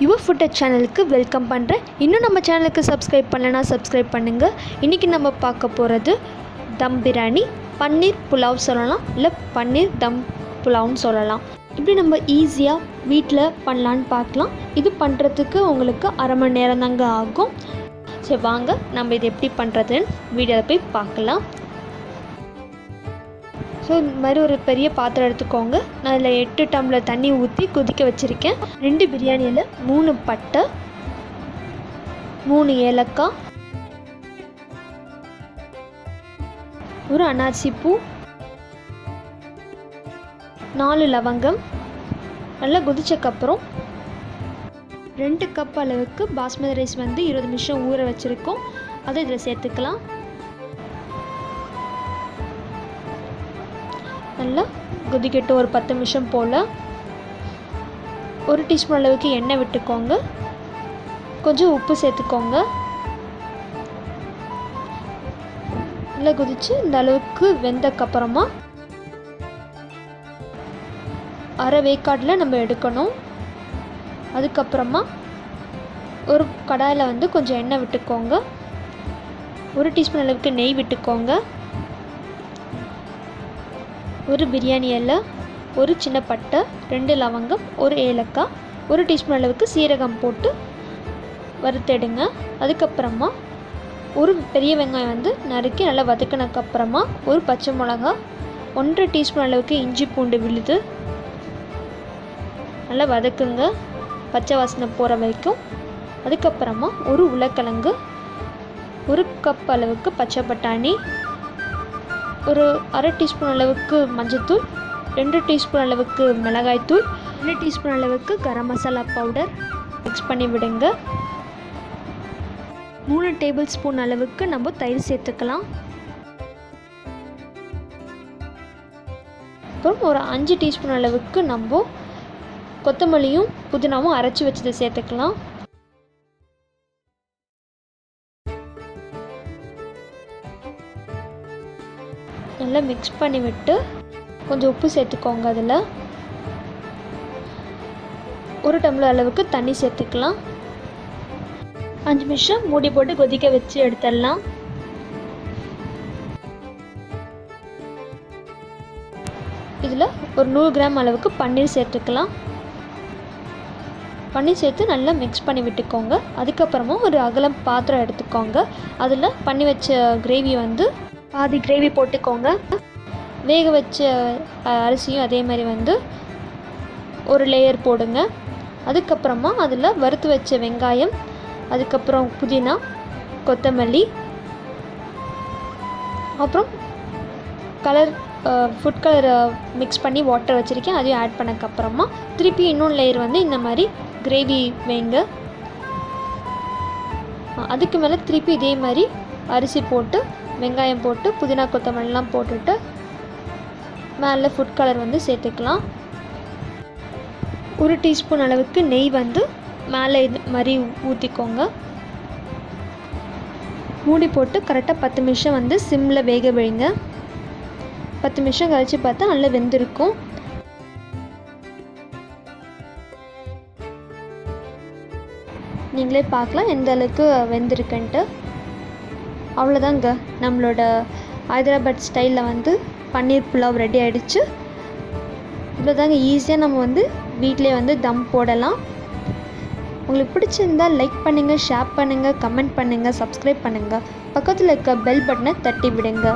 Your food சேனலுக்கு welcome பண்ணுறேன். இன்னும் நம்ம சேனலுக்கு சப்ஸ்கிரைப் பண்ணலைன்னா சப்ஸ்கிரைப் பண்ணுங்கள். இன்றைக்கி நம்ம பார்க்க போகிறது தம் பிரியாணி, பன்னீர் புலாவ் சொல்லலாம், இல்லை பன்னீர் தம் புலாவ்னு சொல்லலாம். இப்படி நம்ம ஈஸியாக வீட்டில் பண்ணலான்னு பார்க்கலாம். இது பண்ணுறதுக்கு உங்களுக்கு அரை மணி நேரம் தாங்க ஆகும். சரி வாங்க நம்ம இது எப்படி பண்ணுறதுன்னு வீடியோவில் போய் பார்க்கலாம். ஸோ இந்த மாதிரி ஒரு பெரிய பாத்திரம் எடுத்துக்கோங்க. நான் அதில் 8 டம்ளர் தண்ணி ஊற்றி கொதிக்க வச்சுருக்கேன். 2 பிரியாணியில் 3 பட்டை, 3 ஏலக்காய், ஒரு அன்னாசி பூ, 4 லவங்கம். நல்லா கொதிச்சக்கப்புறம் 2 கப் அளவுக்கு பாஸ்மதி ரைஸ் 20 நிமிஷம் ஊற வச்சுருக்கோம். அதை இதில் சேர்த்துக்கலாம். நல்லா கொதிக்கட்டு ஒரு 10 நிமிஷம் போல். 1 டீஸ்பூன் அளவுக்கு எண்ணெய் விட்டுக்கோங்க. கொஞ்சம் உப்பு சேர்த்துக்கோங்க. நல்லா கொதித்து இந்த அளவுக்கு வெந்தக்கப்புறமா அரை வேக்காட்டில் நம்ம எடுக்கணும். அதுக்கப்புறமா ஒரு கடாயில் கொஞ்சம் எண்ணெய் விட்டுக்கோங்க. 1 டீஸ்பூன் அளவுக்கு நெய் விட்டுக்கோங்க. ஒரு பிரியாணி இலை, ஒரு சின்ன பட்டை, 2 லவங்கம், ஒரு ஏலக்காய், 1 டீஸ்பூன் அளவுக்கு சீரகம் போட்டு வறுத்தெடுங்க. அதுக்கப்புறமா ஒரு பெரிய வெங்காயம் நறுக்கி நல்லா வதக்கினதுக்கப்புறமா ஒரு பச்சை மிளகா, 1 டீஸ்பூன் அளவுக்கு இஞ்சி பூண்டு விழுது நல்லா வதக்குங்க, பச்சை வாசனை போகிற வரைக்கும். அதுக்கப்புறமா ஒரு உருளைக்கிழங்கு, 1 கப் அளவுக்கு பச்சை பட்டாணி, ஒரு அரை டீஸ்பூன் அளவுக்கு மஞ்சள்தூள், 2 டீஸ்பூன் அளவுக்கு மிளகாய்த்தூள், 2 டீஸ்பூன் அளவுக்கு கரம் மசாலா பவுடர் மிக்ஸ் பண்ணி விடுங்க. 3 டேபிள் ஸ்பூன் அளவுக்கு நம்ம தயிர் சேர்த்துக்கலாம். அப்புறம் ஒரு 5 டீஸ்பூன் அளவுக்கு நம்ம கொத்தமல்லியும் புதினாவும் அரைச்சி வச்சதை சேர்த்துக்கலாம். நல்லா மிக்ஸ் பண்ணி விட்டு கொஞ்சம் உப்பு சேர்த்துக்கோங்க. அதில் 1 டம்ளர் அளவுக்கு தண்ணி சேர்த்துக்கலாம். 5 நிமிஷம் மூடி போட்டு கொதிக்க வச்சு எடுத்துடலாம். இதில் ஒரு 100 கிராம் அளவுக்கு பன்னீர் சேர்த்துக்கலாம். பன்னீர் சேர்த்து நல்லா மிக்ஸ் பண்ணி விட்டுக்கோங்க. அதுக்கப்புறமா ஒரு அகலம் பாத்திரம் எடுத்துக்கோங்க. அதில் பண்ணி வச்ச கிரேவி பாதி கிரேவி போட்டுக்கோங்க. வேக வச்ச அரிசியும் அதே மாதிரி ஒரு லேயர் போடுங்க. அதுக்கப்புறமா அதில் வறுத்து வச்ச வெங்காயம், அதுக்கப்புறம் புதினா, கொத்தமல்லி, அப்புறம் ஃபுட் கலர் மிக்ஸ் பண்ணி வாட்டர் வச்சுருக்கேன், அதையும் ஆட் பண்ணக்கப்புறமா திருப்பி இன்னொன்று லேயர் இந்த மாதிரி கிரேவி வைங்க. அதுக்கு மேலே திருப்பி இதே மாதிரி அரிசி போட்டு வெங்காயம் போட்டு புதினா கொத்தமல்லாம் போட்டுட்டு மேலே ஃபுட் கலர் சேர்த்துக்கலாம். 1 டீஸ்பூன் அளவுக்கு நெய் மேலே இது மாதிரி ஊற்றிக்கோங்க. மூடி போட்டு கரெக்டாக 10 நிமிஷம் சிம்மில் வேக வைங்க. 10 நிமிஷம் கழித்து பார்த்தா நல்லா வெந்திருக்கும். நீங்களே பார்க்கலாம் எந்த அளவுக்கு வெந்திருக்குன்ட்டு. அவ்வளோதாங்க, நம்மளோட ஹைதராபாத் ஸ்டைலில் பன்னீர் புலாவ் ரெடி ஆகிடுச்சு. இவ்வளோதாங்க, ஈஸியாக நம்ம வீட்டிலே தம் போடலாம். உங்களுக்கு பிடிச்சிருந்தால் லைக் பண்ணுங்கள், ஷேர் பண்ணுங்கள், கமெண்ட் பண்ணுங்கள், சப்ஸ்கிரைப் பண்ணுங்கள். பக்கத்தில் இருக்க பெல் பட்டனை தட்டி விடுங்க.